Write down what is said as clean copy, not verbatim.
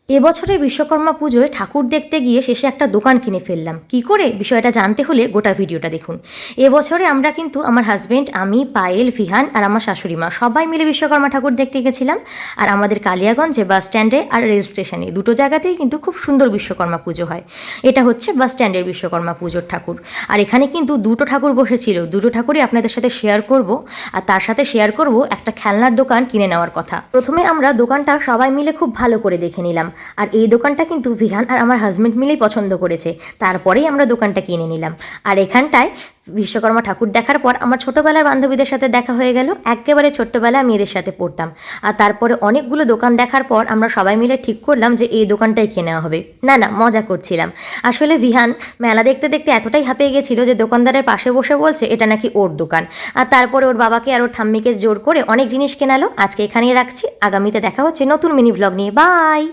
এবছরের বিশ্বকর্মা পুজোয় ঠাকুর দেখতে গিয়ে শেষে একটা দোকান কিনে ফেললাম। কি করে, বিষয়টা জানতে হলে গোটা ভিডিওটা দেখুন। এবছরে আমরা কিন্তু আমার হাজব্যান্ড, আমি, পায়েল, ভিহান আর আমার শাশুড়ি মা সবাই মিলে বিশ্বকর্মা ঠাকুর দেখতে গেছিলাম। আর আমাদের কালিয়াগঞ্জে বাস স্ট্যান্ডে আর রেল স্টেশনে দুটো জায়গাতেই কিন্তু খুব সুন্দর বিশ্বকর্মা পুজো হয়। এটা হচ্ছে বাস স্ট্যান্ডের বিশ্বকর্মা পুজোর ঠাকুর। আর এখানে কিন্তু দুটো ঠাকুর বসেছিল, দুটো ঠাকুরই আপনাদের সাথে শেয়ার করব। আর তার সাথে শেয়ার করব একটা খেলনার দোকান কিনে নেওয়ার কথা। প্রথমে আমরা দোকানটা সবাই মিলে খুব ভালো করে দেখে নিলাম। আর এই দোকানটা কিন্তু ভিহান আর আমার হাজব্যান্ড মিলেই পছন্দ করেছে, তারপরেই আমরা দোকানটা কিনে নিলাম। আর এখানটায় বিশ্বকর্মা ঠাকুর দেখার পর আমার ছোটোবেলার বান্ধবীদের সাথে দেখা হয়ে গেল। একেবারে ছোট্টবেলায় আমি এদের সাথে পড়তাম। আর তারপরে অনেকগুলো দোকান দেখার পর আমরা সবাই মিলে ঠিক করলাম যে এই দোকানটাই কেনা হবে। না মজা করছিলাম। আসলে ভিহান মেলা দেখতে দেখতে এতটাই হাঁপিয়ে গেছিলো যে দোকানদারের পাশে বসে বলছে এটা নাকি ওর দোকান। আর তারপরে ওর বাবাকে আর ওর ঠাম্মিকে জোর করে অনেক জিনিস কেনালো। আজকে এখানেই রাখছি, আগামীতে দেখা হচ্ছে নতুন মিনি ব্লগ নিয়ে। বাই।